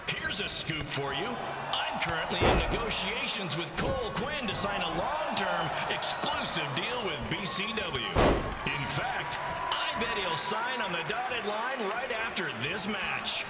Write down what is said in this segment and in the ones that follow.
Here's a scoop for you. I'm currently in negotiations with Cole Quinn to sign a long-term exclusive deal with BCW. In fact, I bet he'll sign on the dotted line right after this match.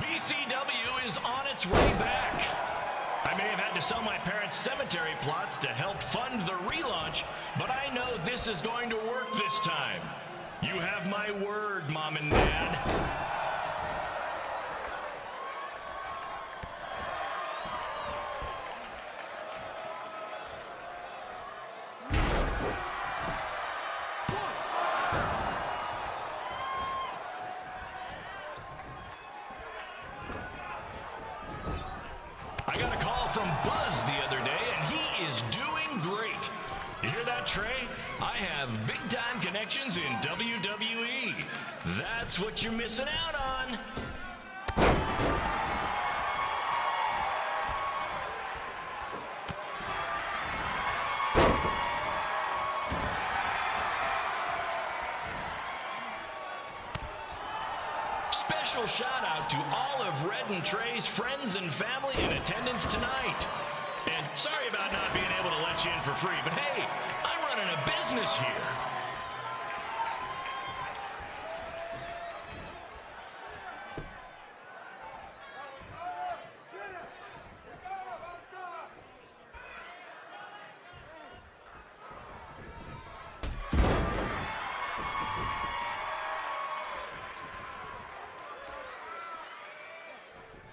BCW is on its way back. I may have had to sell my parents' cemetery plots to help fund the relaunch, but I know this is going to work this time. You have my word, Mom and Dad. I got a call from Buzz the other day, and he is doing great. You hear that, Trey? I have big-time connections in WWE. That's what you're missing out on. Special shout out to all of Red and Trey's friends and family in attendance tonight. And sorry about not being able to let you in for free, but hey, I'm running a business here.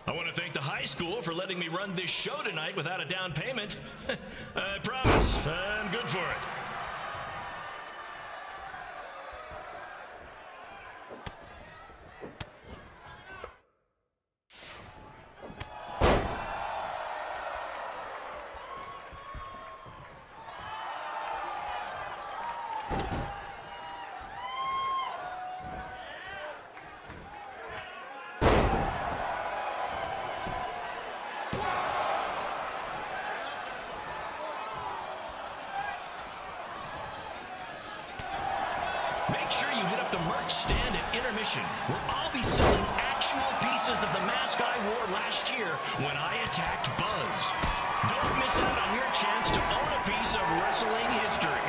I want to thank the high school for letting me run this show tonight without a down payment. I promise, I'm good for it. Make sure you hit up the merch stand at intermission, where I'll be selling actual pieces of the mask I wore last year when I attacked Buzz. Don't miss out on your chance to own a piece of wrestling history.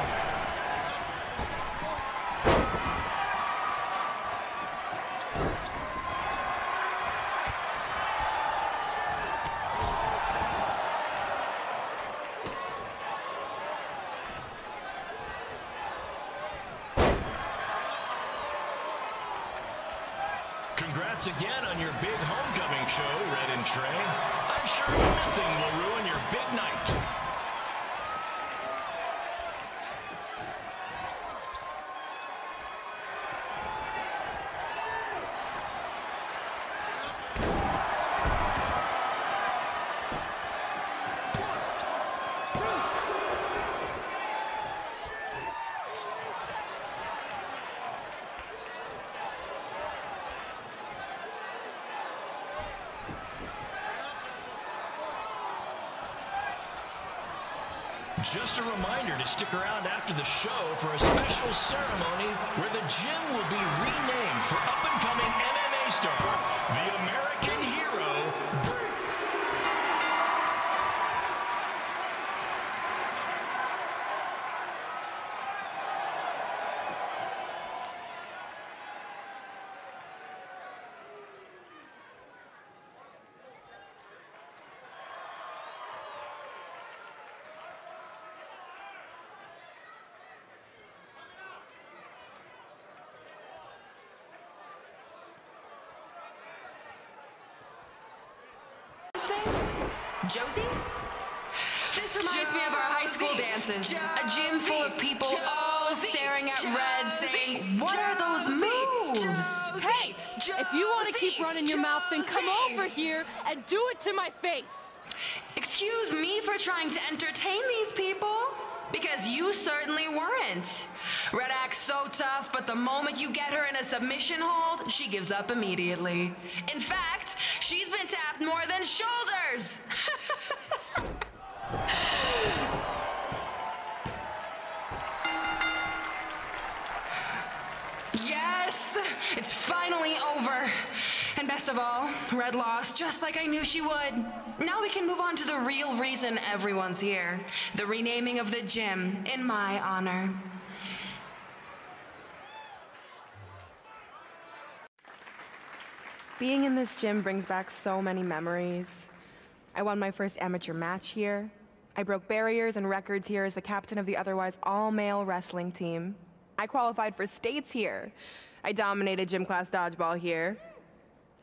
Congrats again on your big homecoming show, Red and Trey. I'm sure nothing will ruin your big night. Just a reminder to stick around after the show for a special ceremony where the gym will be renamed for up-and-coming MMA star, the American Hero. Josie? This reminds me of our high school dances. A gym full of people all staring at Red saying, "What are those moves?" Hey, if you want to keep running your mouth, then come over here and do it to my face. Excuse me for trying to entertain these people? Because you certainly weren't. Red acts so tough, but the moment you get her in a submission hold, she gives up immediately. In fact, she's been tapped more than shoulders. Yes, it's finally over. And best of all, Red lost just like I knew she would. Now we can move on to the real reason everyone's here. The renaming of the gym in my honor. Being in this gym brings back so many memories. I won my first amateur match here. I broke barriers and records here as the captain of the otherwise all-male wrestling team. I qualified for states here. I dominated gym class dodgeball here.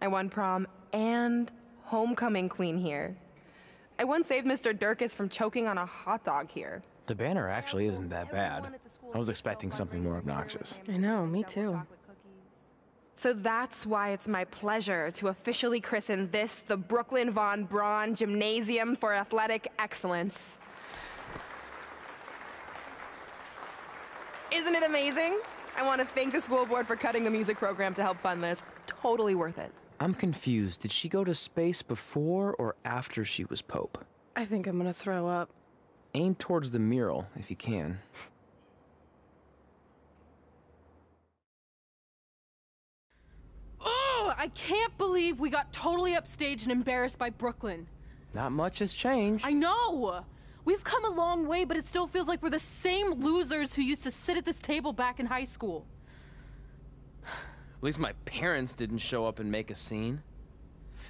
I won prom and homecoming queen here. I once saved Mr. Durkis from choking on a hot dog here. The banner actually isn't that bad. I was expecting something more obnoxious. I know, me too. So that's why it's my pleasure to officially christen this the Brooklyn Von Braun Gymnasium for Athletic Excellence. Isn't it amazing? I want to thank the school board for cutting the music program to help fund this. Totally worth it. I'm confused. Did she go to space before or after she was Pope? I think I'm gonna throw up. Aim towards the mural, if you can. Oh, I can't believe we got totally upstaged and embarrassed by Brooklyn. Not much has changed. I know! We've come a long way, but it still feels like we're the same losers who used to sit at this table back in high school. At least my parents didn't show up and make a scene.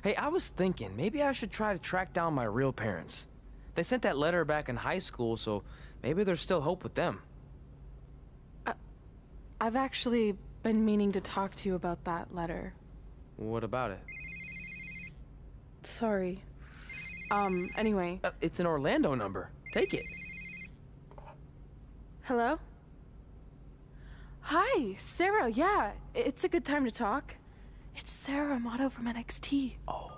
Hey, I was thinking, maybe I should try to track down my real parents. They sent that letter back in high school, so maybe there's still hope with them. I've actually been meaning to talk to you about that letter. What about it? Sorry. Anyway. It's an Orlando number. Take it. Hello? Hi, Sarah. Yeah, it's a good time to talk. It's Sarah Amato from NXT. Oh.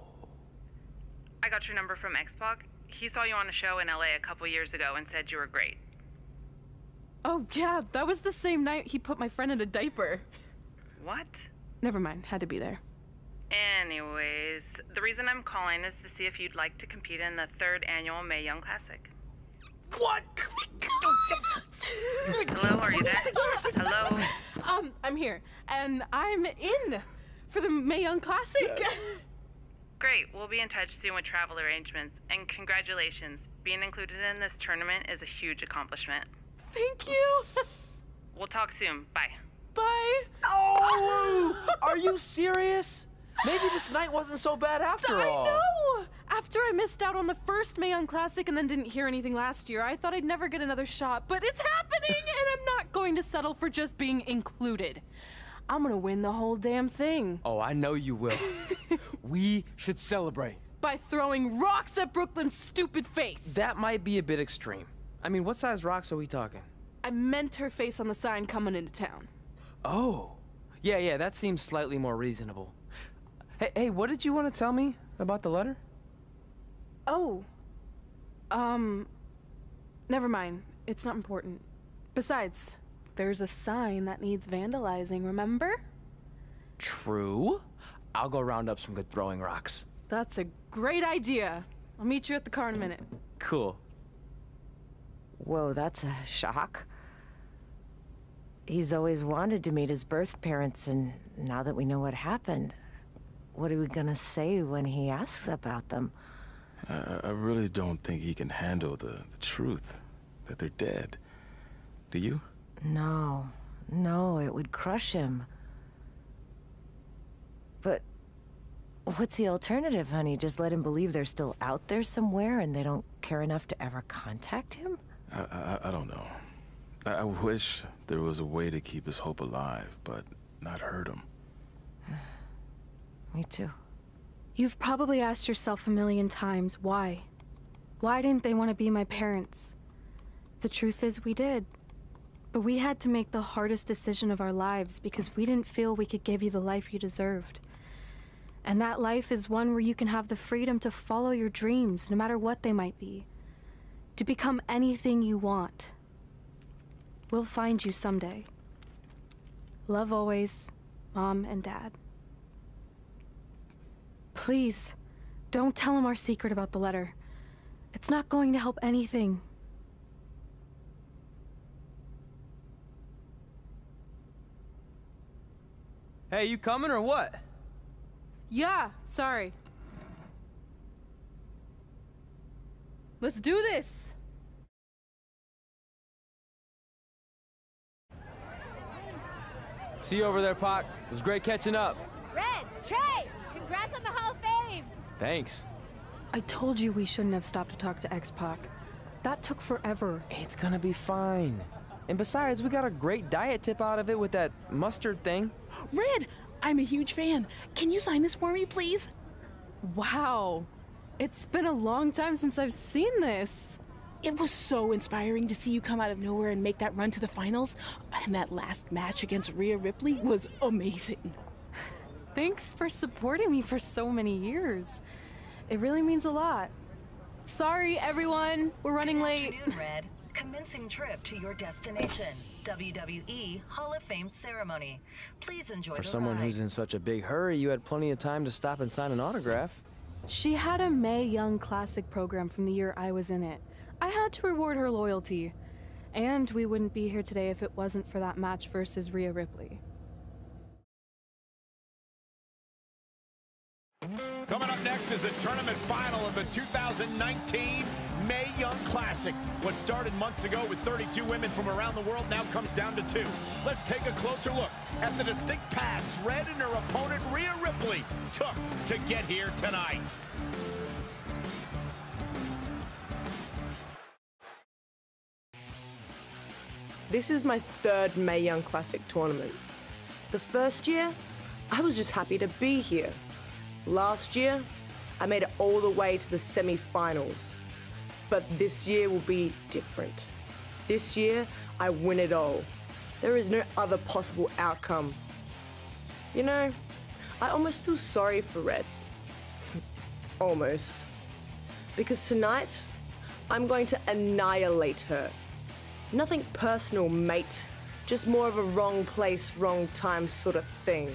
I got your number from X-Pac. He saw you on a show in LA a couple years ago and said you were great. Oh, yeah, that was the same night he put my friend in a diaper. What? Never mind, had to be there. Anyways, the reason I'm calling is to see if you'd like to compete in the 3rd annual Mae Young Classic. What? Hello, are you there? Hello? I'm here, and I'm in for the Mae Young Classic. Great, we'll be in touch soon with travel arrangements, and congratulations. Being included in this tournament is a huge accomplishment. Thank you. We'll talk soon. Bye. Bye. Oh! Are you serious? Maybe this night wasn't so bad after all. I know! After I missed out on the first Mae Young Classic and then didn't hear anything last year, I thought I'd never get another shot, but it's happening, and I'm not going to settle for just being included. I'm gonna win the whole damn thing. Oh, I know you will. We should celebrate. By throwing rocks at Brooklyn's stupid face. That might be a bit extreme. I mean, what size rocks are we talking? I meant her face on the sign coming into town. Oh. Yeah, that seems slightly more reasonable. Hey, what did you want to tell me about the letter? Oh. Never mind. It's not important. Besides, there's a sign that needs vandalizing, remember? True. I'll go round up some good throwing rocks. That's a great idea. I'll meet you at the car in a minute. Cool. Whoa, that's a shock. He's always wanted to meet his birth parents, and now that we know what happened, what are we gonna say when he asks about them? I really don't think he can handle the truth, that they're dead. Do you? No, it would crush him. But what's the alternative, honey? Just let him believe they're still out there somewhere and they don't care enough to ever contact him? I don't know. I wish there was a way to keep his hope alive, but not hurt him. Me too. You've probably asked yourself a million times, why? Why didn't they want to be my parents? The truth is, we did. But we had to make the hardest decision of our lives because we didn't feel we could give you the life you deserved. And that life is one where you can have the freedom to follow your dreams, no matter what they might be. To become anything you want. We'll find you someday. Love always, Mom and Dad. Please, don't tell him our secret about the letter. It's not going to help anything. Hey, you coming or what? Yeah, sorry. Let's do this! See you over there, Pac. It was great catching up. Red, Trey, congrats on the Hall of Fame. Thanks. I told you we shouldn't have stopped to talk to X-Pac. That took forever. It's gonna be fine. And besides, we got a great diet tip out of it with that mustard thing. Red, I'm a huge fan. Can you sign this for me, please? Wow. It's been a long time since I've seen this. It was so inspiring to see you come out of nowhere and make that run to the finals. And that last match against Rhea Ripley was amazing. Thanks for supporting me for so many years. It really means a lot. Sorry, everyone. We're running late. Good afternoon, Red. Commencing trip to your destination. WWE Hall of Fame ceremony. Please enjoy the For someone ride. who's in such a big hurry, you had plenty of time to stop and sign an autograph. She had a Mae Young Classic program from the year I was in it. I had to reward her loyalty. And we wouldn't be here today if it wasn't for that match versus Rhea Ripley. Coming up next is the tournament final of the 2019 Mae Young Classic. What started months ago with 32 women from around the world now comes down to 2. Let's take a closer look at the distinct paths Red and her opponent Rhea Ripley took to get here tonight. This is my 3rd Mae Young Classic tournament. The first year, I was just happy to be here. Last year, I made it all the way to the semi-finals. But this year will be different. This year, I win it all. There is no other possible outcome. You know, I almost feel sorry for Red. Almost. Because tonight, I'm going to annihilate her. Nothing personal, mate. Just more of a wrong place, wrong time sort of thing.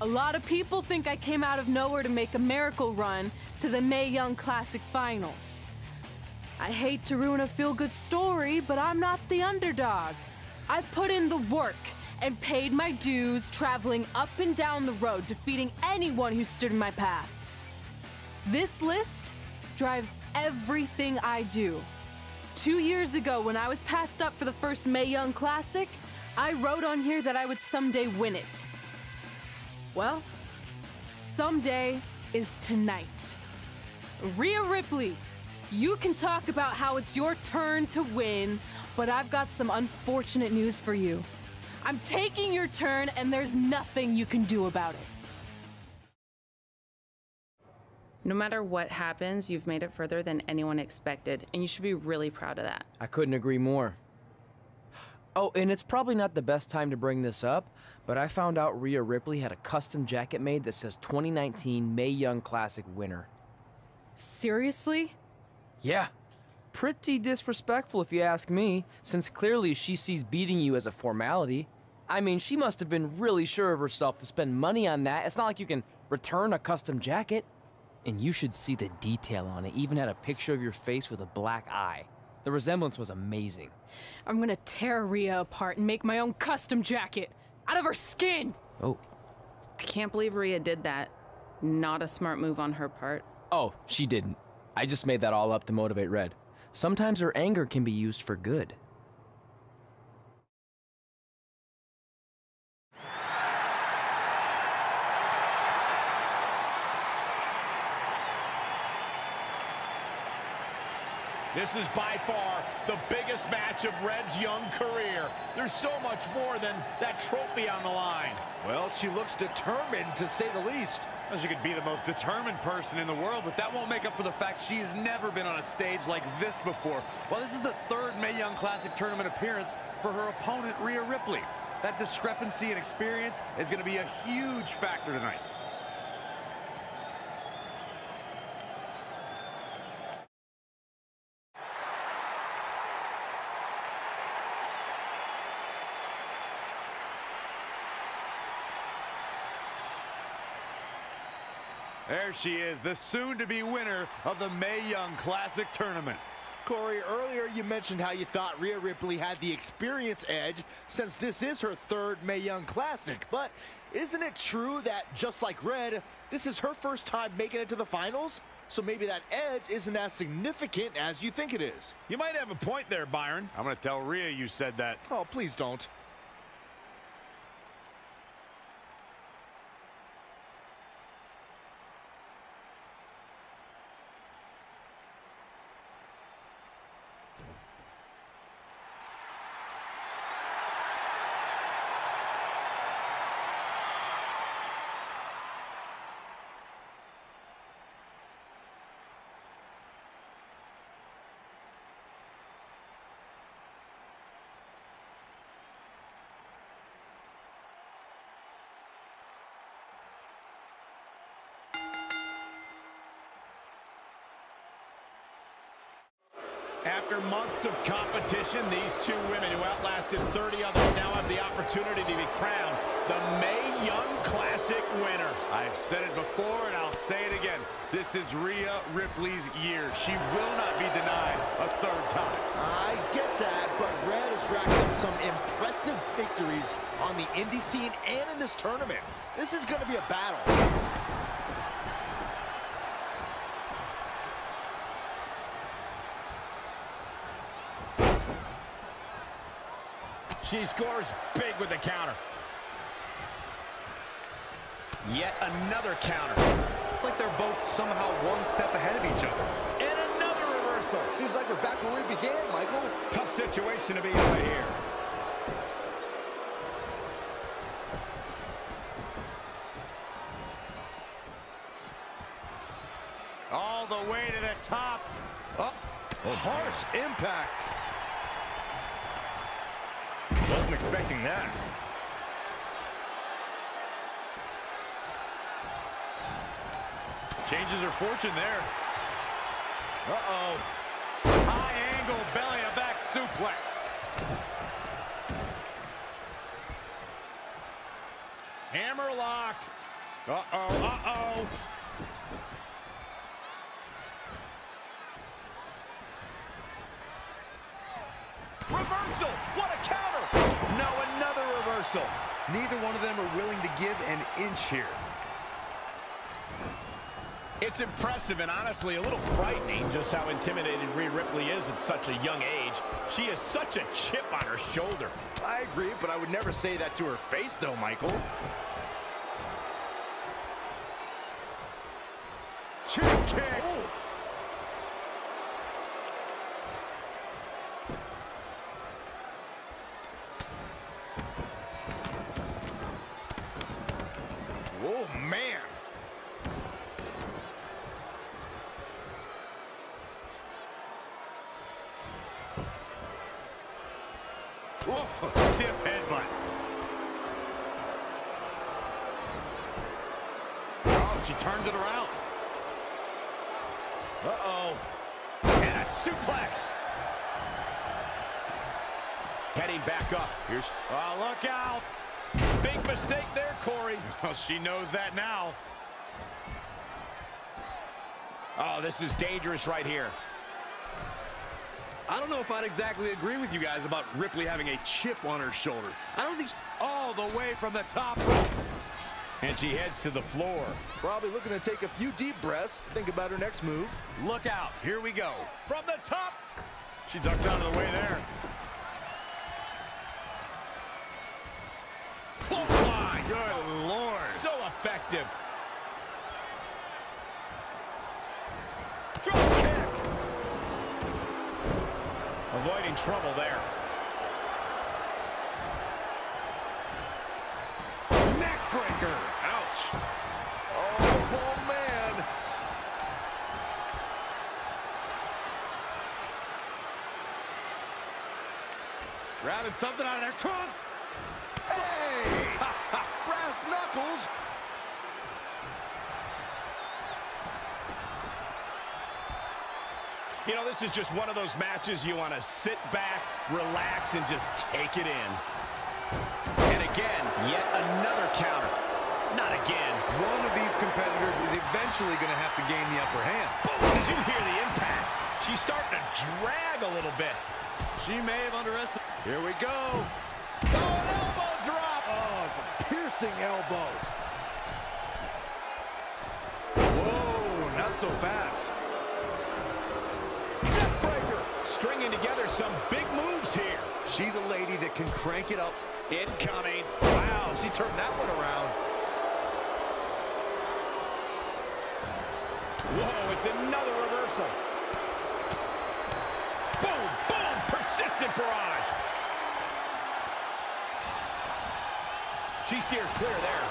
A lot of people think I came out of nowhere to make a miracle run to the Mae Young Classic Finals. I hate to ruin a feel-good story, but I'm not the underdog. I've put in the work and paid my dues traveling up and down the road, defeating anyone who stood in my path. This list drives everything I do. 2 years ago, when I was passed up for the first Mae Young Classic, I wrote on here that I would someday win it. Well, someday is tonight. Rhea Ripley, you can talk about how it's your turn to win, but I've got some unfortunate news for you. I'm taking your turn, and there's nothing you can do about it. No matter what happens, you've made it further than anyone expected, and you should be really proud of that. I couldn't agree more. Oh, and it's probably not the best time to bring this up, but I found out Rhea Ripley had a custom jacket made that says 2019 Mae Young Classic winner. Seriously? Yeah. Pretty disrespectful if you ask me, since clearly she sees beating you as a formality. I mean, she must have been really sure of herself to spend money on that. It's not like you can return a custom jacket. And you should see the detail on it. Even had a picture of your face with a black eye. The resemblance was amazing. I'm gonna tear Rhea apart and make my own custom jacket out of her skin. Oh. I can't believe Rhea did that. Not a smart move on her part. Oh, she didn't. I just made that all up to motivate Red. Sometimes her anger can be used for good. This is by far the biggest match of Red's young career. There's so much more than that trophy on the line. Well, she looks determined, to say the least. Well, she could be the most determined person in the world, but that won't make up for the fact she has never been on a stage like this before. Well, this is the 3rd Mae Young Classic tournament appearance for her opponent, Rhea Ripley. That discrepancy in experience is going to be a huge factor tonight. There she is, the soon-to-be winner of the Mae Young Classic Tournament. Corey, earlier you mentioned how you thought Rhea Ripley had the experience edge since this is her third Mae Young Classic. But isn't it true that, just like Red, this is her first time making it to the finals? So maybe that edge isn't as significant as you think it is. You might have a point there, Byron. I'm going to tell Rhea you said that. Oh, please don't. After months of competition, these two women who outlasted 30 others now have the opportunity to be crowned the Mae Young Classic winner. I've said it before and I'll say it again. This is Rhea Ripley's year. She will not be denied a third time. I get that, but Red has racked up some impressive victories on the indie scene and in this tournament. This is going to be a battle. She scores big with the counter. Yet another counter. It's like they're both somehow one step ahead of each other. And another reversal. Seems like we're back where we began, Michael. Tough situation to be in right here. All the way to the top. Oh, harsh impact. Wasn't expecting that. Changes her fortune there. Uh-oh. High angle belly to back suplex. Hammerlock. Uh-oh, uh-oh. Reversal! What a counter! No, another reversal. Neither one of them are willing to give an inch here. It's impressive and honestly a little frightening just how intimidated Rhea Ripley is at such a young age. She has such a chip on her shoulder. I agree, but I would never say that to her face, though, Michael. Chin kick. Oh. Oh, man. Whoa, stiff headbutt. Oh, she turns it around. Uh-oh. And a suplex. Heading back up. Here's... Oh, look out. Big mistake there, Corey. Well, she knows that now. Oh, this is dangerous right here. I don't know if I'd exactly agree with you guys about Ripley having a chip on her shoulder. I don't think... All the way from the top. And she heads to the floor. Probably looking to take a few deep breaths. Think about her next move. Look out. Here we go. From the top. She ducks out of the way there. Clothesline. Good Lord. So effective. Drop kick. Avoiding trouble there. Neck breaker. Ouch. Oh, man. Grabbing something out of their trunk. Hey! Brass knuckles. You know, this is just one of those matches you want to sit back, relax, and just take it in. And again, yet another counter. Not again. One of these competitors is eventually going to have to gain the upper hand. Boom! Did you hear the impact? She's starting to drag a little bit. She may have underestimated. Here we go. Oh, an elbow drop. Oh, it's a piercing elbow. Whoa, not so fast. Neckbreaker. Stringing together some big moves here. She's a lady that can crank it up. Incoming. Wow, she turned that one around. Whoa, it's another reversal. Boom, boom, persistent barrage. She steers clear there.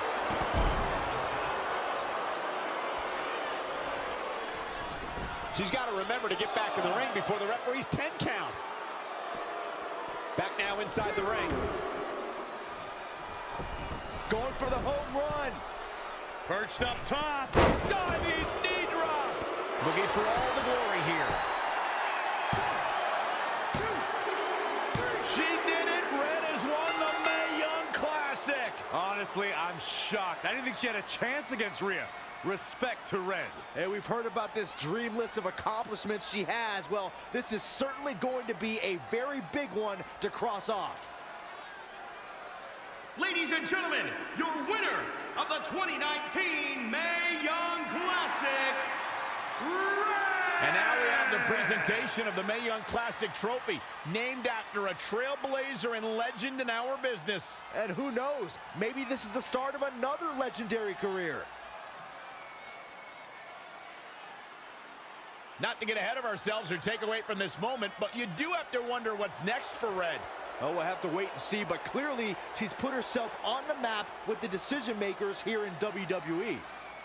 She's got to remember to get back in the ring before the referee's 10 count. Back now inside the ring. Going for the home run. Perched up top. Diving knee drop. Looking for all the glory here. She did it. Red has won the Mae Young Classic. Honestly, I'm shocked. I didn't think she had a chance against Rhea. Respect to Red. Hey, we've heard about this dream list of accomplishments she has. Well, this is certainly going to be a very big one to cross off. Ladies and gentlemen, your winner of the 2019 Mae Young Classic, Red! And now we have the presentation of the Mae Young Classic trophy, named after a trailblazer and legend in our business. And who knows, maybe this is the start of another legendary career. Not to get ahead of ourselves or take away from this moment, but you do have to wonder what's next for Red. Oh, we'll have to wait and see, but clearly she's put herself on the map with the decision makers here in WWE.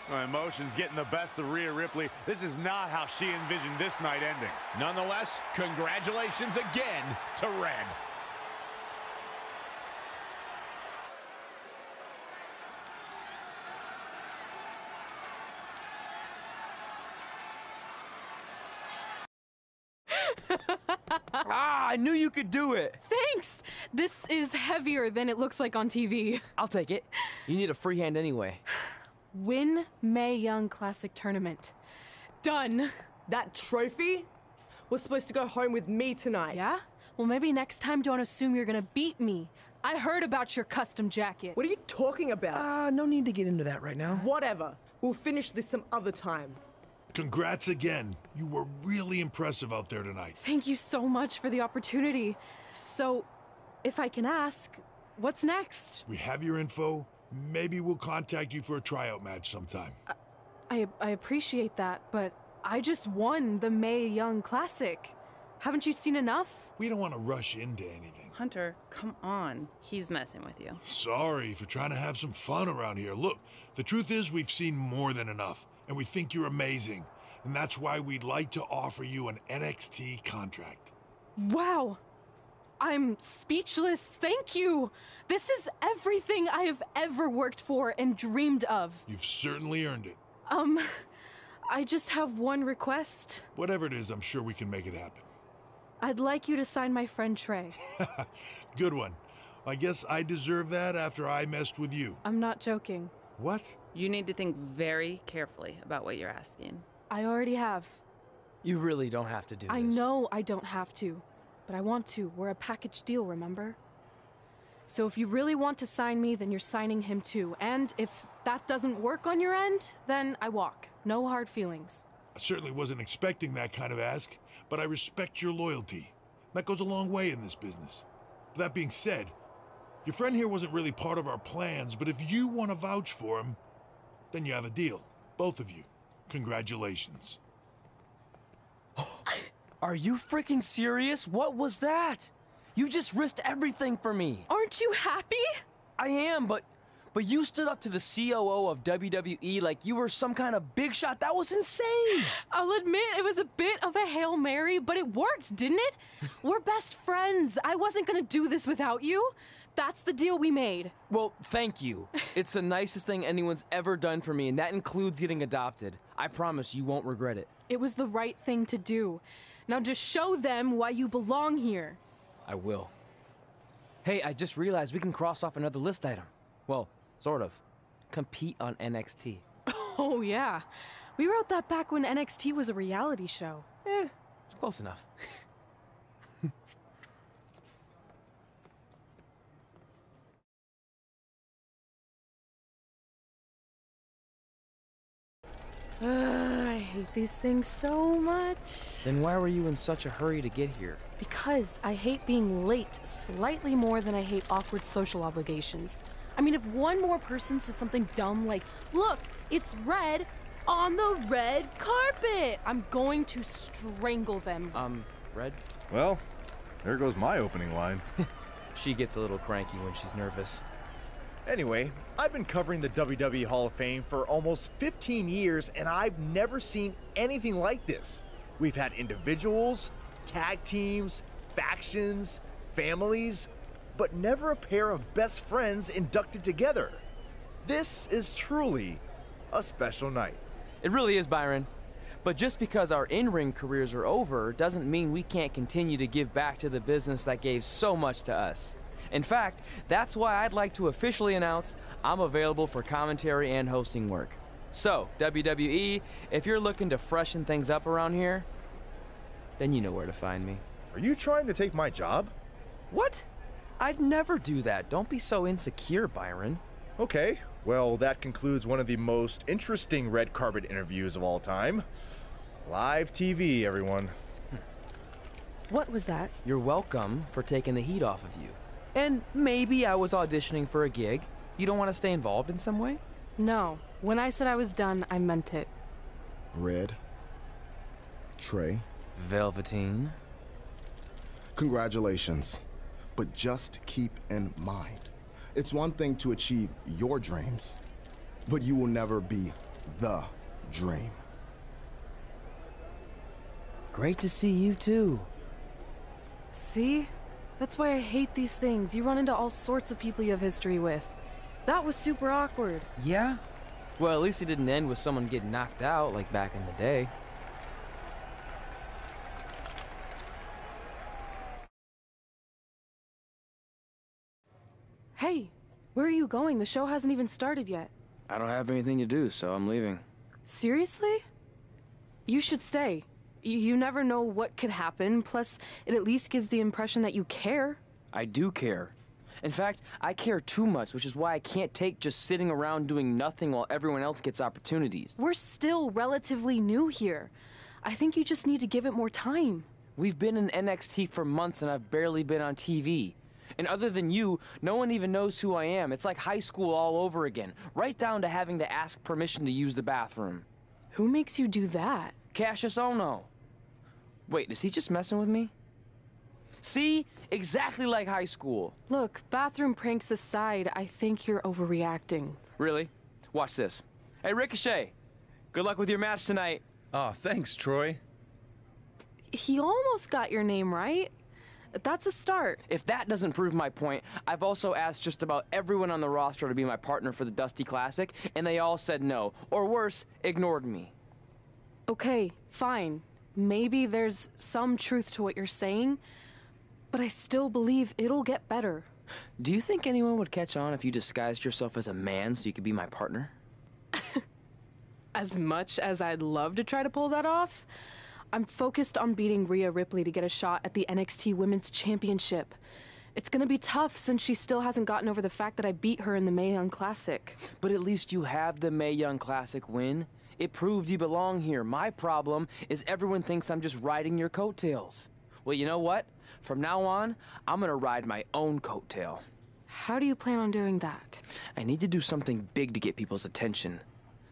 My emotions getting the best of Rhea Ripley. This is not how she envisioned this night ending. Nonetheless, congratulations again to Red. I knew you could do it. Thanks! This is heavier than it looks like on TV. I'll take it. You need a free hand anyway. Win Mae Young Classic Tournament. Done. That trophy was supposed to go home with me tonight. Yeah? Well, maybe next time don't assume you're gonna beat me. I heard about your custom jacket. What are you talking about? No need to get into that right now. Whatever. We'll finish this some other time. Congrats again. You were really impressive out there tonight. Thank you so much for the opportunity. So, if I can ask, what's next? We have your info. Maybe we'll contact you for a tryout match sometime. I appreciate that, but I just won the Mae Young Classic. Haven't you seen enough? We don't want to rush into anything. Hunter, come on. He's messing with you. Sorry for trying to have some fun around here. Look, the truth is we've seen more than enough, and we think you're amazing. And that's why we'd like to offer you an NXT contract. Wow. I'm speechless. Thank you. This is everything I have ever worked for and dreamed of. You've certainly earned it. I just have one request. Whatever it is, I'm sure we can make it happen. I'd like you to sign my friend Trey. Good one. I guess I deserve that after I messed with you. I'm not joking. What? You need to think very carefully about what you're asking. I already have. You really don't have to do this. I know I don't have to, but I want to. We're a package deal, remember? So if you really want to sign me, then you're signing him too. And if that doesn't work on your end, then I walk. No hard feelings. I certainly wasn't expecting that kind of ask, but I respect your loyalty. That goes a long way in this business. That being said, your friend here wasn't really part of our plans, but if you want to vouch for him, then you have a deal. Both of you. Congratulations. Are you freaking serious? What was that? You just risked everything for me. Aren't you happy? I am, but you stood up to the COO of WWE like you were some kind of big shot. That was insane. I'll admit it was a bit of a Hail Mary, but it worked, didn't it? We're best friends. I wasn't gonna do this without you. That's the deal we made. Well, thank you. It's the nicest thing anyone's ever done for me, and that includes getting adopted. I promise you won't regret it. It was the right thing to do. Now just show them why you belong here. I will. Hey, I just realized we can cross off another list item. Well, sort of. compete on NXT. Oh, yeah. We wrote that back when NXT was a reality show. It's close enough. I hate these things so much. Then why were you in such a hurry to get here? Because I hate being late slightly more than I hate awkward social obligations. I mean, if one more person says something dumb like, look, it's red on the red carpet, I'm going to strangle them. Red? Well, there goes my opening line. She gets a little cranky when she's nervous. Anyway, I've been covering the WWE Hall of Fame for almost 15 years, and I've never seen anything like this. We've had individuals, tag teams, factions, families, but never a pair of best friends inducted together. This is truly a special night. It really is, Byron. But just because our in-ring careers are over doesn't mean we can't continue to give back to the business that gave so much to us. In fact, that's why I'd like to officially announce I'm available for commentary and hosting work. So, WWE, if you're looking to freshen things up around here, then you know where to find me. Are you trying to take my job? What? I'd never do that. Don't be so insecure, Byron. Okay, well, that concludes one of the most interesting red carpet interviews of all time. Live TV, everyone. What was that? You're welcome for taking the heat off of you. And maybe I was auditioning for a gig. You don't want to stay involved in some way? No. When I said I was done, I meant it. Red. Trey. Velveteen. Congratulations. But just keep in mind, it's one thing to achieve your dreams, but you will never be the dream. Great to see you too. See? That's why I hate these things. You run into all sorts of people you have history with. That was super awkward. Yeah? Well, at least it didn't end with someone getting knocked out like back in the day. Hey, where are you going? The show hasn't even started yet. I don't have anything to do, so I'm leaving. Seriously? You should stay. You never know what could happen, plus it at least gives the impression that you care. I do care. In fact, I care too much, which is why I can't take just sitting around doing nothing while everyone else gets opportunities. We're still relatively new here. I think you just need to give it more time. We've been in NXT for months and I've barely been on TV. And other than you, no one even knows who I am. It's like high school all over again, right down to having to ask permission to use the bathroom. Who makes you do that? Cassius Ohno. Wait, is he just messing with me? See? Exactly like high school. Look, bathroom pranks aside, I think you're overreacting. Really? Watch this. Hey, Ricochet. Good luck with your match tonight. Aw, thanks, Troy. He almost got your name right. That's a start. If that doesn't prove my point, I've also asked just about everyone on the roster to be my partner for the Dusty Classic, and they all said no. Or worse, ignored me. Okay, fine. Maybe there's some truth to what you're saying, but I still believe it'll get better. Do you think anyone would catch on if you disguised yourself as a man so you could be my partner? As much as I'd love to try to pull that off, I'm focused on beating Rhea Ripley to get a shot at the NXT Women's Championship. It's gonna be tough since she still hasn't gotten over the fact that I beat her in the Mae Young Classic. But at least you have the Mae Young Classic win. It proved you belong here. My problem is everyone thinks I'm just riding your coattails. Well, you know what? From now on, I'm gonna ride my own coattail. How do you plan on doing that? I need to do something big to get people's attention.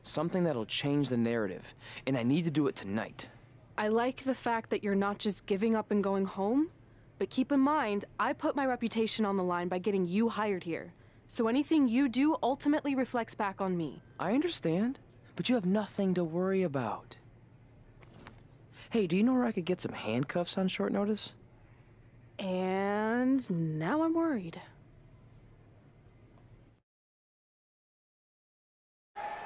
Something that'll change the narrative. And I need to do it tonight. I like the fact that you're not just giving up and going home, but keep in mind, I put my reputation on the line by getting you hired here. So anything you do ultimately reflects back on me. I understand, but you have nothing to worry about. Hey, do you know where I could get some handcuffs on short notice? And now I'm worried.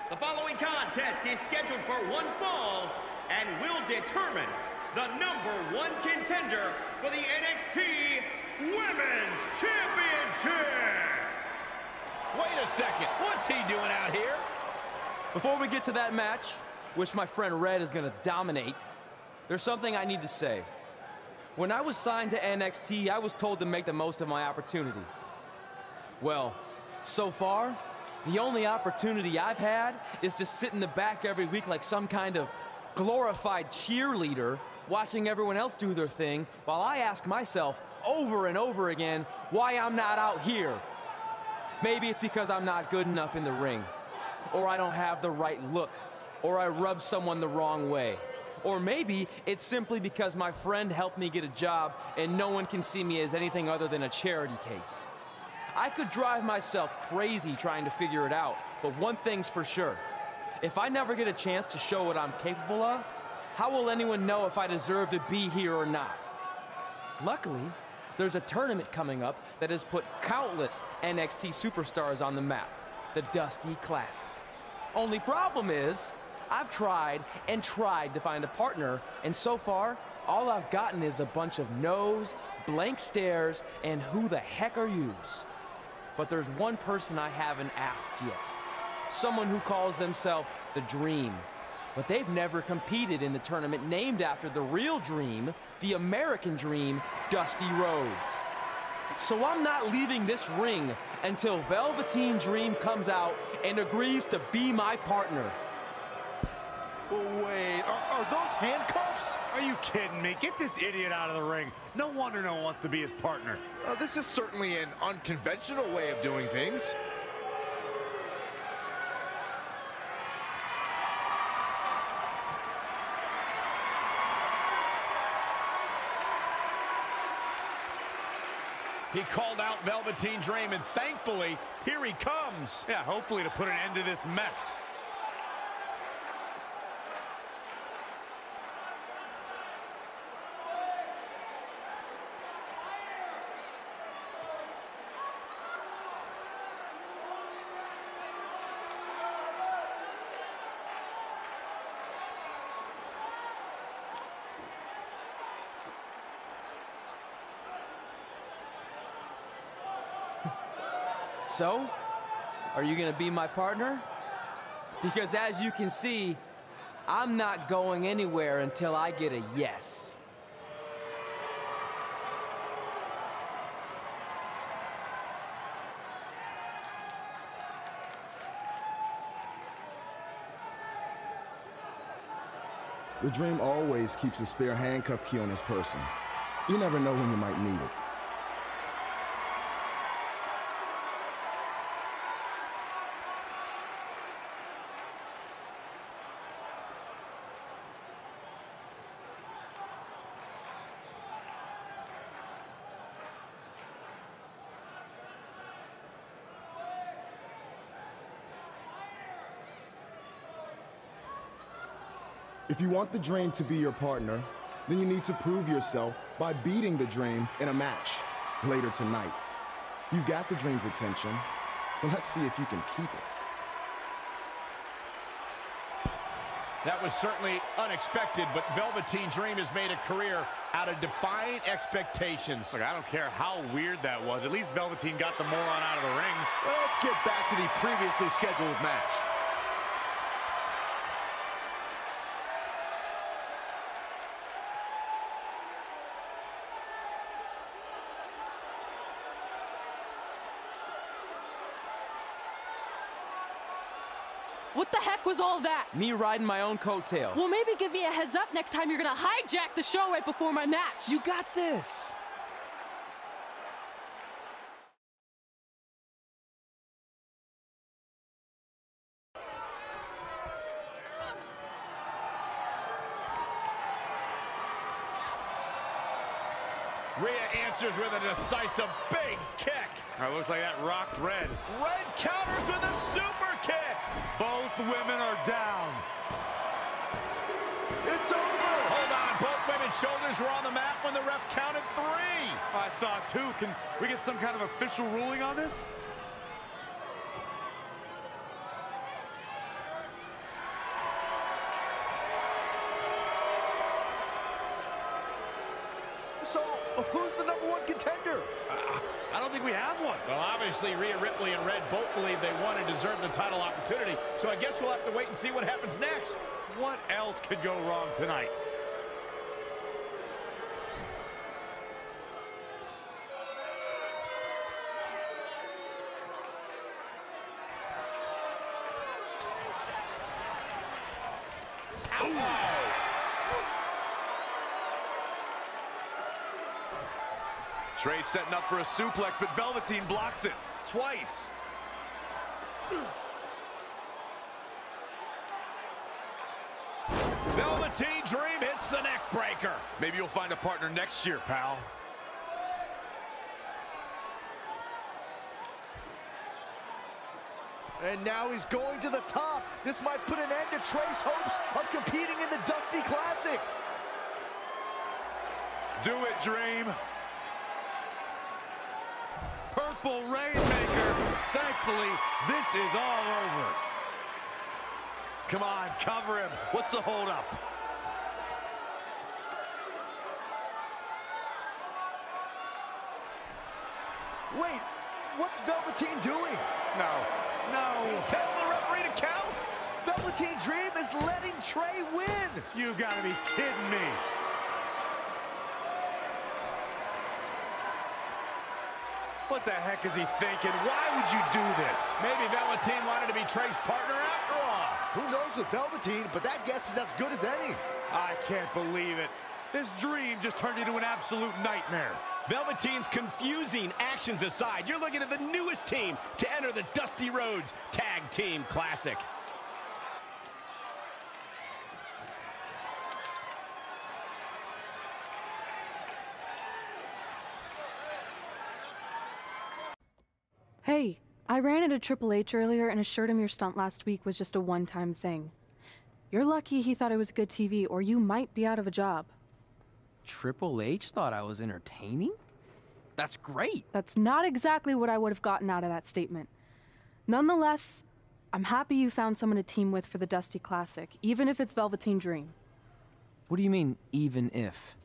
The following contest is scheduled for one fall and will determine the #1 contender for the NXT Women's Championship. Wait a second. What's he doing out here? Before we get to that match, which my friend Red is going to dominate, there's something I need to say. When I was signed to NXT, I was told to make the most of my opportunity. Well, so far, the only opportunity I've had is to sit in the back every week like some kind of glorified cheerleader, watching everyone else do their thing, while I ask myself over and over again why I'm not out here. Maybe it's because I'm not good enough in the ring, or I don't have the right look, or I rub someone the wrong way. Or maybe it's simply because my friend helped me get a job and no one can see me as anything other than a charity case. I could drive myself crazy trying to figure it out, but one thing's for sure. If I never get a chance to show what I'm capable of, how will anyone know if I deserve to be here or not? Luckily, there's a tournament coming up that has put countless NXT superstars on the map, the Dusty Classic. Only problem is, I've tried and tried to find a partner, and so far, all I've gotten is a bunch of no's, blank stares, and who the heck are yous? But there's one person I haven't asked yet. Someone who calls themselves the Dream. But they've never competed in the tournament named after the real Dream, the American Dream, Dusty Rhodes. So I'm not leaving this ring until Velveteen Dream comes out and agrees to be my partner. Wait, are those handcuffs? Are you kidding me? Get this idiot out of the ring. No wonder no one wants to be his partner. This is certainly an unconventional way of doing things. He called out Velveteen Dream, and thankfully, here he comes. Yeah, hopefully to put an end to this mess. So, are you gonna be my partner? Because as you can see, I'm not going anywhere until I get a yes. The Dream always keeps a spare handcuff key on his person. You never know when you might need it. If you want the Dream to be your partner, then you need to prove yourself by beating the Dream in a match later tonight. You've got the Dream's attention, but let's see if you can keep it. That was certainly unexpected, but Velveteen Dream has made a career out of defying expectations. Look, I don't care how weird that was. At least Velveteen got the moron out of the ring. Well, let's get back to the previously scheduled match. What the heck was all that? Me riding my own coattail. Well, maybe give me a heads up next time you're gonna hijack the show right before my match. You got this. Rhea answers with a decisive big kick. Looks like that rocked Red. Red counters with a super kick. Both women are down. It's over. Hold on. Both women's shoulders were on the mat when the ref counted 3. I saw it too. Can we get some kind of official ruling on this? So, who's the #1 contender? I don't think we have one. Well, obviously, Rhea Ripley and Red both believe they want and deserve the title opportunity, so I guess we'll have to wait and see what happens next. What else could go wrong tonight? Trey setting up for a suplex, but Velveteen blocks it twice. Velveteen Dream hits the neck breaker. Maybe you'll find a partner next year, pal. And now he's going to the top. This might put an end to Trey's hopes of competing in the Dusty Classic. Do it, Dream. Purple Rainmaker. Thankfully, this is all over. Come on, cover him. What's the holdup? Wait, what's Velveteen doing? No. He's telling the referee to count. Velveteen Dream is letting Trey win. You gotta be kidding me. What the heck is he thinking? Why would you do this? Maybe Velveteen wanted to be Trey's partner after all. Who knows with Velveteen, but that guess is as good as any. I can't believe it. This dream just turned into an absolute nightmare. Velveteen's confusing actions aside, you're looking at the newest team to enter the Dusty Rhodes Tag Team Classic. Hey, I ran into Triple H earlier and assured him your stunt last week was just a one-time thing. You're lucky he thought it was good TV, or you might be out of a job. Triple H thought I was entertaining? That's great. That's not exactly what I would have gotten out of that statement. Nonetheless, I'm happy you found someone to team with for the Dusty Classic, even if it's Velveteen Dream. What do you mean, even if?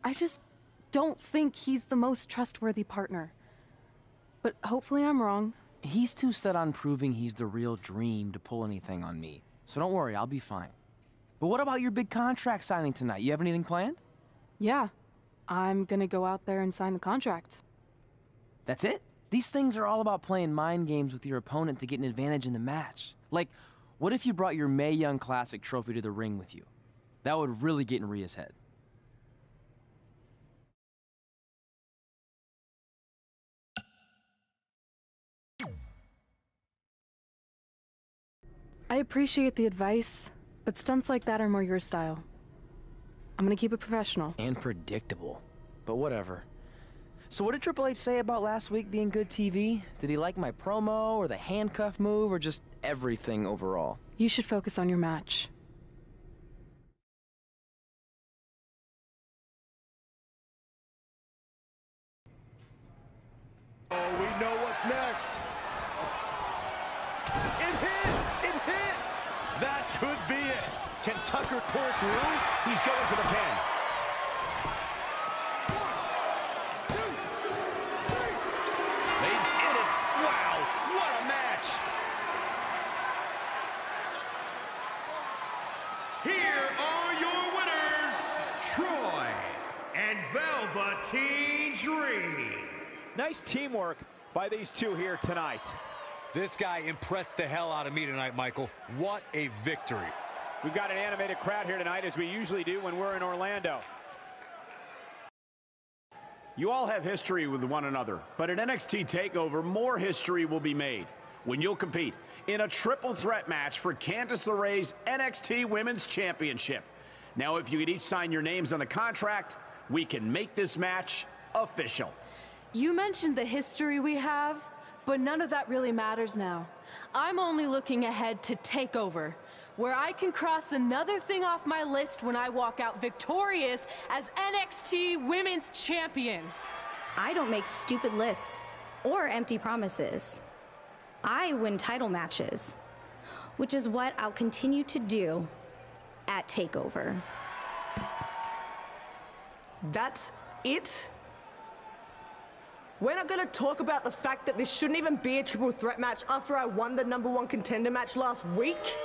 I just don't think he's the most trustworthy partner. But hopefully I'm wrong. He's too set on proving he's the real Dream to pull anything on me. So don't worry, I'll be fine. But what about your big contract signing tonight? You have anything planned? Yeah, I'm gonna go out there and sign the contract. That's it? These things are all about playing mind games with your opponent to get an advantage in the match. Like, what if you brought your Mae Young Classic trophy to the ring with you? That would really get in Rhea's head. I appreciate the advice, but stunts like that are more your style. I'm gonna keep it professional. And predictable. But whatever. So what did Triple H say about last week being good TV? Did he like my promo, or the handcuff move, or just everything overall? You should focus on your match. Oh, we know what's next. It hit! It hit! That could be it. Can Tucker pull through? He's going for the pin. 1, 2, 3. They did it. Wow, what a match. Here are your winners, Troy and Velveteen Dream. Nice teamwork by these two here tonight. This guy impressed the hell out of me tonight, Michael. What a victory. We've got an animated crowd here tonight, as we usually do when we're in Orlando. You all have history with one another, but at NXT TakeOver, more history will be made when you'll compete in a triple threat match for Candice LeRae's NXT Women's Championship. Now, if you could each sign your names on the contract, we can make this match official. You mentioned the history we have, but none of that really matters now. I'm only looking ahead to TakeOver, where I can cross another thing off my list when I walk out victorious as NXT Women's Champion. I don't make stupid lists or empty promises. I win title matches, which is what I'll continue to do at TakeOver. That's it? We're not gonna talk about the fact that this shouldn't even be a triple threat match after I won the #1 contender match last week?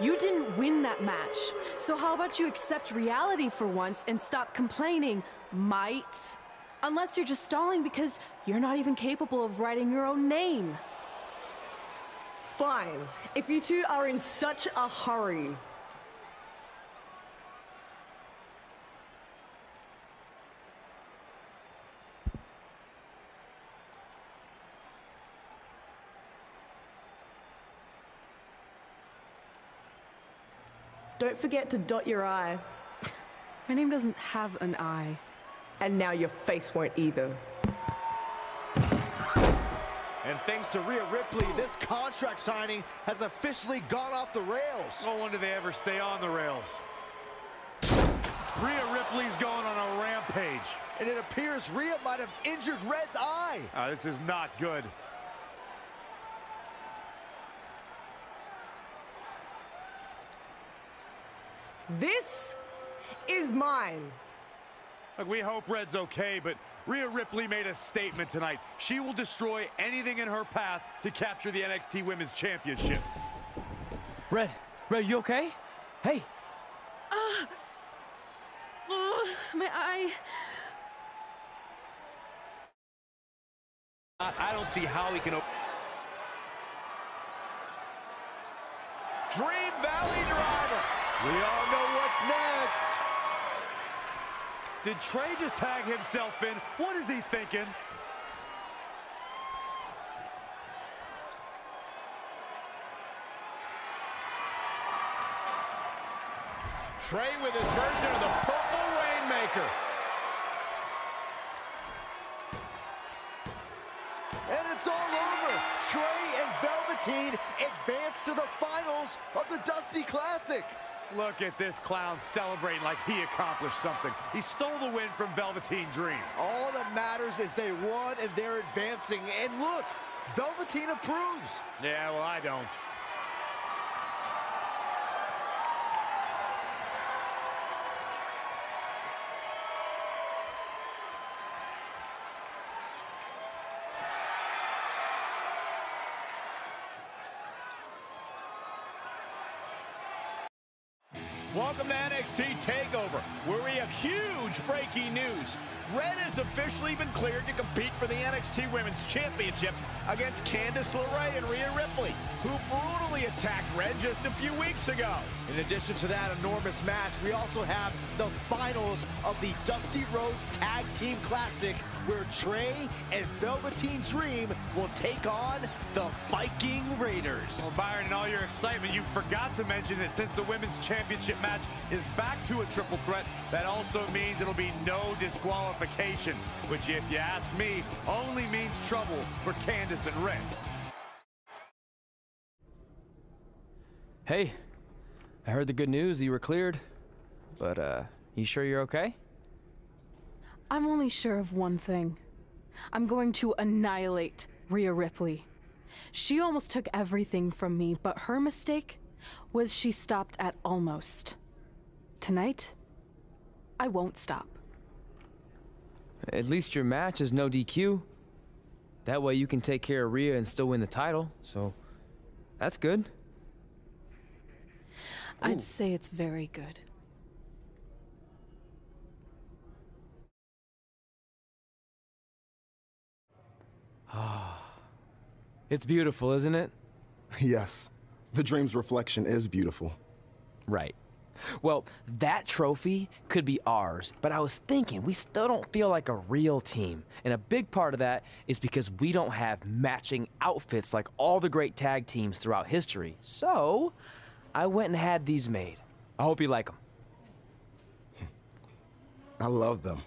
You didn't win that match. So how about you accept reality for once and stop complaining, might? Unless you're just stalling because you're not even capable of writing your own name. Fine. If you two are in such a hurry. Don't forget to dot your I. My name doesn't have an I. And now your face won't either. And thanks to Rhea Ripley, this contract signing has officially gone off the rails. No wonder they ever stay on the rails. Rhea Ripley's going on a rampage. And it appears Rhea might have injured Red's eye. This is not good. This is mine. Look, we hope Red's okay, but Rhea Ripley made a statement tonight. She will destroy anything in her path to capture the NXT Women's Championship. Red, you okay? Hey. My eye. I don't see how he can... Dream Valley Driver. We all know what's next. Did Trey just tag himself in? What is he thinking? Trey with his version of the Purple Rainmaker. And it's all over. Trey and Velveteen advance to the finals of the Dusty Classic. Look at this clown celebrating like he accomplished something. He stole the win from Velveteen Dream. All that matters is they won and they're advancing. And look, Velveteen approves. Yeah, well, I don't. Welcome to NXT TakeOver, where we have huge breaking news. Red has officially been cleared to compete for the NXT Women's Championship against Candice LeRae and Rhea Ripley, who brutally attacked Red just a few weeks ago. In addition to that enormous match, we also have the finals of the Dusty Rhodes Tag Team Classic, where Trey and Velveteen Dream will take on the Viking Raiders. Well, Byron, in all your excitement, you forgot to mention that since the Women's Championship match is back to a triple threat, that also means it'll be no disqualification, which, if you ask me, only means trouble for Candice and Red. Hey, I heard the good news. You were cleared. But, you sure you're okay? I'm only sure of one thing. I'm going to annihilate Rhea Ripley. She almost took everything from me, but her mistake was she stopped at almost. Tonight, I won't stop. At least your match is no DQ. That way you can take care of Rhea and still win the title, so that's good. I'd say it's very good. It's beautiful, isn't it? Yes. The Dream's reflection is beautiful. Right. Well, that trophy could be ours, but I was thinking we still don't feel like a real team. And a big part of that is because we don't have matching outfits like all the great tag teams throughout history. So, I went and had these made. I hope you like them. I love them.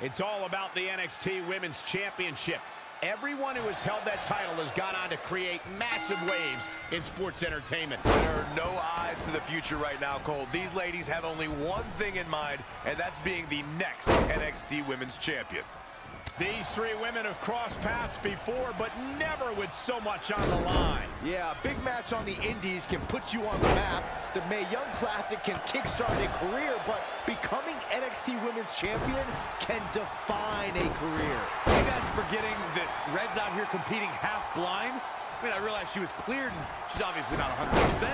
It's all about the NXT Women's Championship. Everyone who has held that title has gone on to create massive waves in sports entertainment. There are no eyes to the future right now, Cole. These ladies have only one thing in mind, and that's being the next NXT Women's Champion. These three women have crossed paths before, but never with so much on the line. Yeah, a big match on the Indies can put you on the map. The Mae Young Classic can kickstart a career, but becoming NXT Women's Champion can define a career. You guys forgetting that Red's out here competing half blind? I mean, I realize she was cleared, and she's obviously not 100%.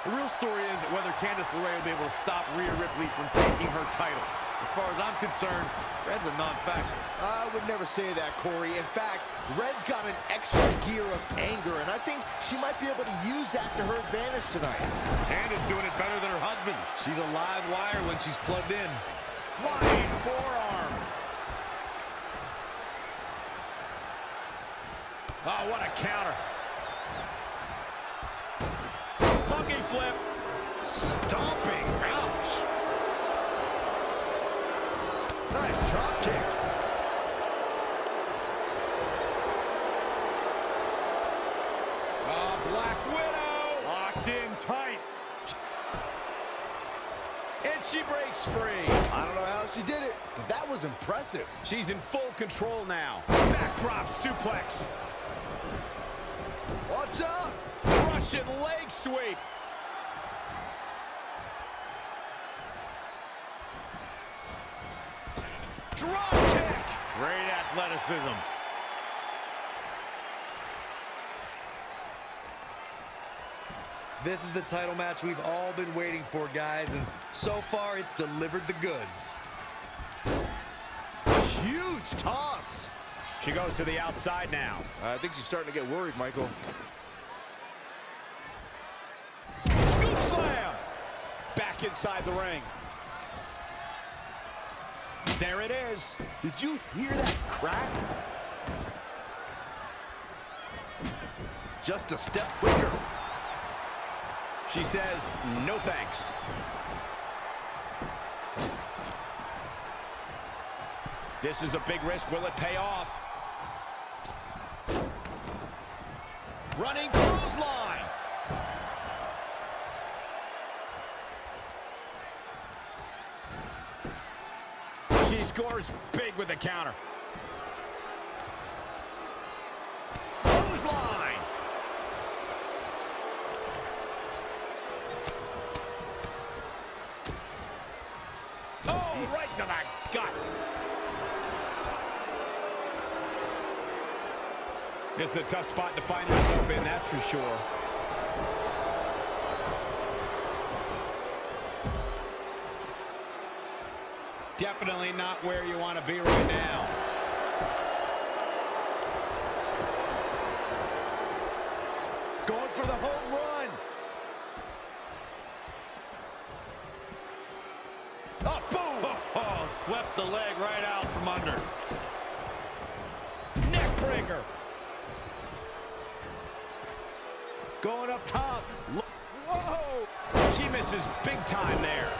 The real story is whether Candice LeRae will be able to stop Rhea Ripley from taking her title. As far as I'm concerned, Red's a non-factor. I would never say that, Corey. In fact, Red's got an extra gear of anger, and I think she might be able to use that to her advantage tonight. Candice doing it better than her husband. She's a live wire when she's plugged in. Flying forearm. Oh, what a counter. Monkey flip. Stomping. Ouch. Nice drop kick. Black Widow. Locked in tight. And she breaks free. I don't know how she did it, but that was impressive. She's in full control now. Backdrop suplex. Watch out. Russian leg sweep. Drop kick. Great athleticism. This is the title match we've all been waiting for, guys, and so far it's delivered the goods. Huge toss. She goes to the outside now. I think she's starting to get worried, Michael. Scoop slam. Back inside the ring. There it is. Did you hear that crack? Just a step quicker. She says, no thanks. This is a big risk. Will it pay off? Running clothesline. She scores big with the counter. Clothesline. Oh, right to the gut. It's a tough spot to find yourself in, that's for sure. Definitely not where you want to be right now. Going for the home run. Oh, boom! Oh, swept the leg right out from under. Neck breaker. Going up top. Whoa! She misses big time there.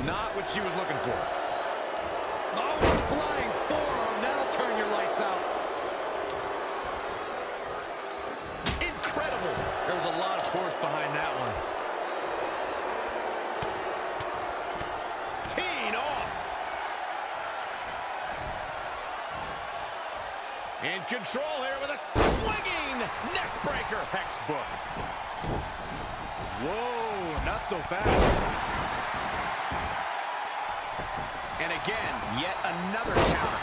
Not what she was looking for. Oh, flying forearm. That'll turn your lights out. Incredible. There was a lot of force behind that one. Teeing off. In control here with a swinging neck breaker. Textbook. Whoa, not so fast. And again, yet another counter.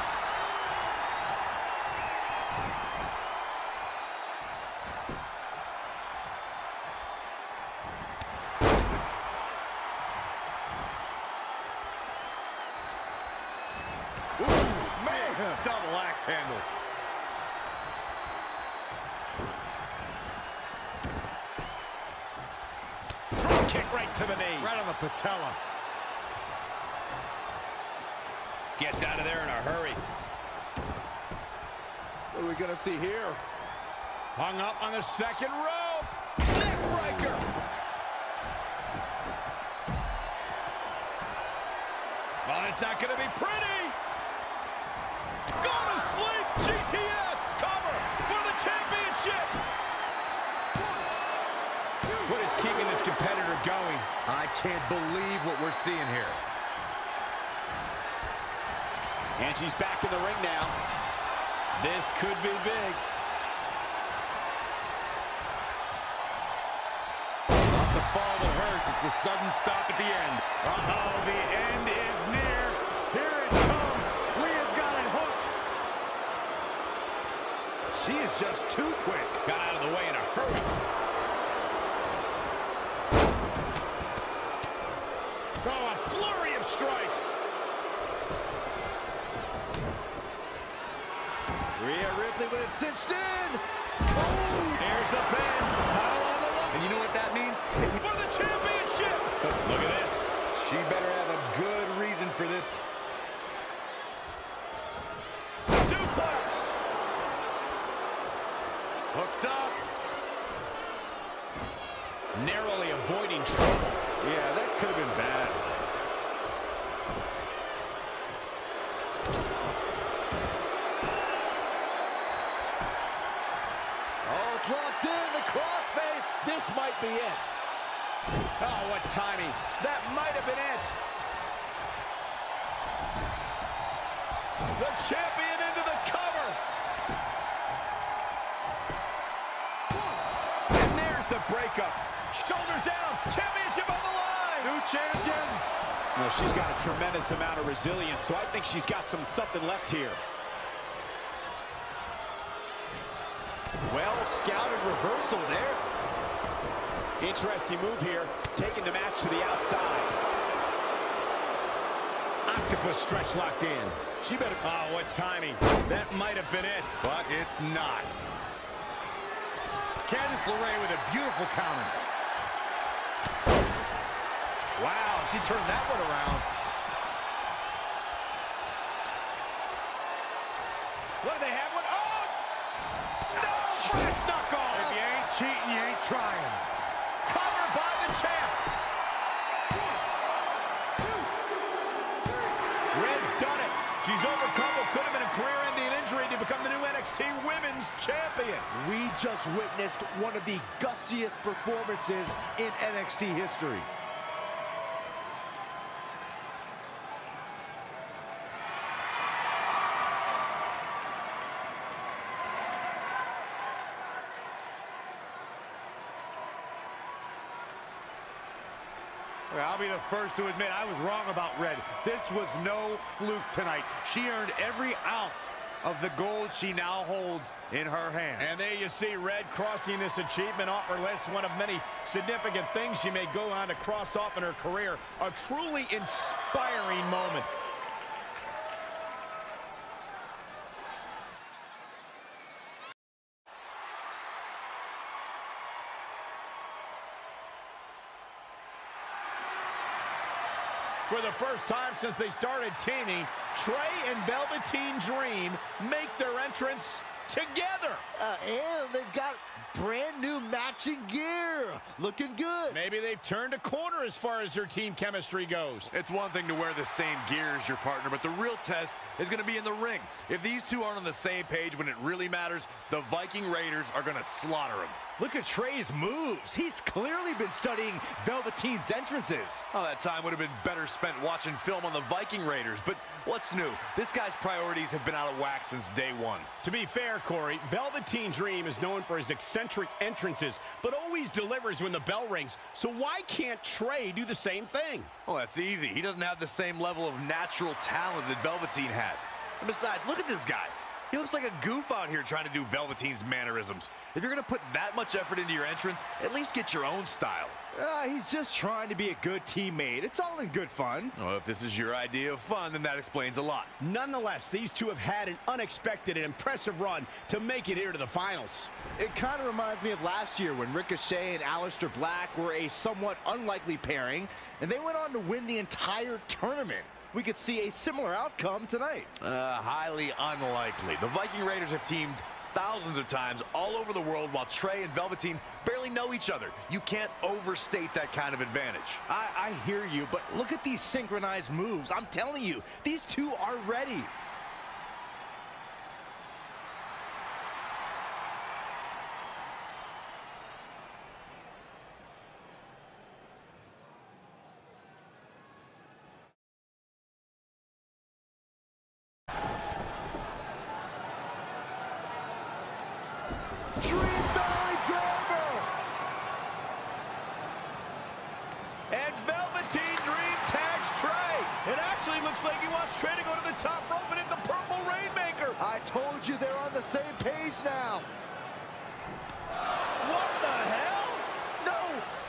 Ooh, man, double axe handle. Drop kick right to the knee. Right on the patella. Gets out of there in a hurry. What are we going to see here? Hung up on the second rope. Neck breaker. is not going to be pretty. Go to sleep. GTS cover for the championship. What is keeping this competitor going? I can't believe what we're seeing here. And she's back in the ring now. This could be big. Not the fall that hurts. It's the sudden stop at the end. Uh-oh, the end is near. Here it comes. Rhea's got it hooked. She is just too quick. Got out of the way in a hurry. Oh, a flurry of strikes. Rhea Ripley with it cinched in. Oh, there's the pin. Title on the line. And you know what that means? For the championship. Look at this. She better have a good reason for this. Suplex. Hooked up. Narrowly avoiding trouble. Yeah, that could have been bad. Oh, it's locked in. The crossface. This might be it. Oh, what timing. That might have been it. The champion into the cover. And there's the breakup. Shoulders down. Championship on the line. New champion. Well, she's got a tremendous amount of resilience, so I think she's got something left here. Well scouted reversal there. Interesting move here, taking the match to the outside. Octopus stretch locked in. She better... Oh, what timing. That might have been it, but it's not. Candice LeRae with a beautiful counter. Wow, she turned that one around. What do they have? One? Oh! No! Fresh knuckle! If you ain't cheating, you ain't trying. Cover by the champ. Red's done it. She's overcome what could have been a career-ending injury to become the new NXT Women's Champion. We just witnessed one of the gutsiest performances in NXT history. I'll be the first to admit I was wrong about Red. This was no fluke tonight. She earned every ounce of the gold she now holds in her hands. And there you see Red crossing this achievement off her list, one of many significant things she may go on to cross off in her career. A truly inspiring moment. For the first time since they started teaming, Trey and Velveteen Dream make their entrance together. And they've got brand new matching gear. Looking good. Maybe they've turned a corner as far as their team chemistry goes. It's one thing to wear the same gear as your partner, but the real test is going to be in the ring. If these two aren't on the same page when it really matters, the Viking Raiders are going to slaughter them. Look at Trey's moves. He's clearly been studying Velveteen's entrances. Oh, that time would have been better spent watching film on the Viking Raiders. But what's new? This guy's priorities have been out of whack since day one. To be fair, Corey, Velveteen Dream is known for his eccentric entrances, but always delivers when the bell rings. So why can't Trey do the same thing? Well, that's easy. He doesn't have the same level of natural talent that Velveteen has. And besides, look at this guy. He looks like a goof out here trying to do Velveteen's mannerisms. If you're going to put that much effort into your entrance, at least get your own style. He's just trying to be a good teammate. It's all in good fun. Well, if this is your idea of fun, then that explains a lot. Nonetheless, these two have had an unexpected and impressive run to make it here to the finals. It kind of reminds me of last year when Ricochet and Aleister Black were a somewhat unlikely pairing, and they went on to win the entire tournament. We could see a similar outcome tonight. Highly unlikely. The Viking Raiders have teamed thousands of times all over the world while Trey and Velveteen barely know each other. You can't overstate that kind of advantage. I hear you, but look at these synchronized moves. I'm telling you, these two are ready. And Velveteen Dream tags Trey. It actually looks like he wants Trey to go to the top rope and hit the Purple Rainmaker. I told you they're on the same page now. What the hell? No,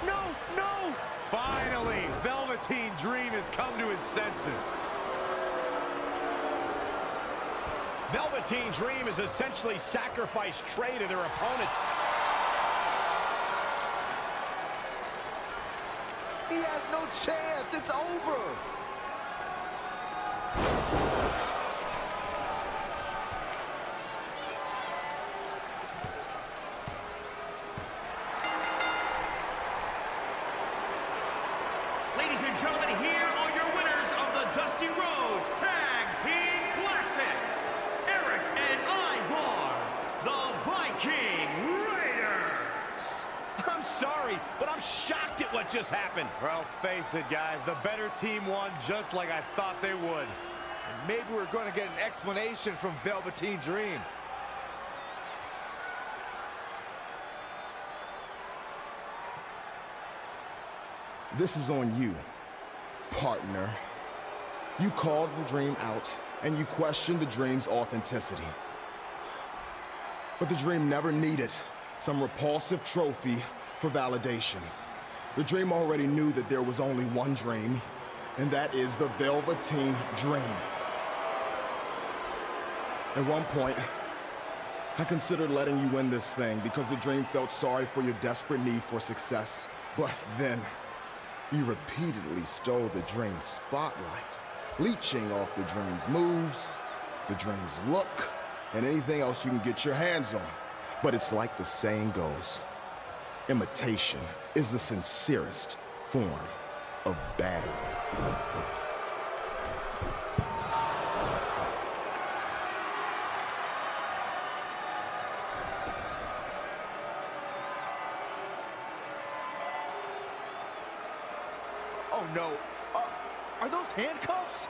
no, no. Finally, Velveteen Dream has come to his senses. Velveteen Dream has essentially sacrificed Trey to their opponents. He has no chance. It's over. Ladies and gentlemen, here are your winners of the Dusty Rhodes Tag Team Classic. Eric and Ivar, the Viking Raiders. I'm sorry, but I'm shocked at what just happened. Well, face it, guys. The better team won just like I thought they would. And maybe we're going to get an explanation from Velveteen Dream. This is on you, partner. You called the Dream out, and you questioned the Dream's authenticity. But the Dream never needed some repulsive trophy for validation. The Dream already knew that there was only one Dream, and that is the Velveteen Dream. At one point, I considered letting you win this thing because the Dream felt sorry for your desperate need for success. But then, you repeatedly stole the Dream's spotlight, leeching off the Dream's moves, the Dream's look, and anything else you can get your hands on. But it's like the saying goes, imitation is the sincerest form of battery. Oh, no. Are those handcuffs?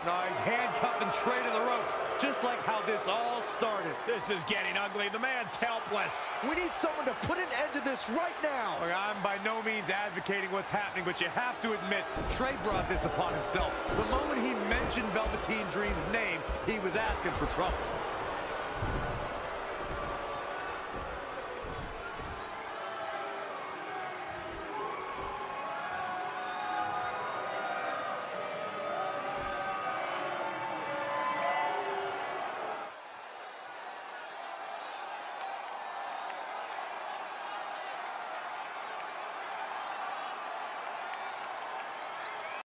No, he's handcuffing Trey to the ropes, just like how this all started. This is getting ugly. The man's helpless. We need someone to put an end to this right now. Look, I'm by no means advocating what's happening, but you have to admit, Trey brought this upon himself. The moment he mentioned Velveteen Dream's name, he was asking for trouble.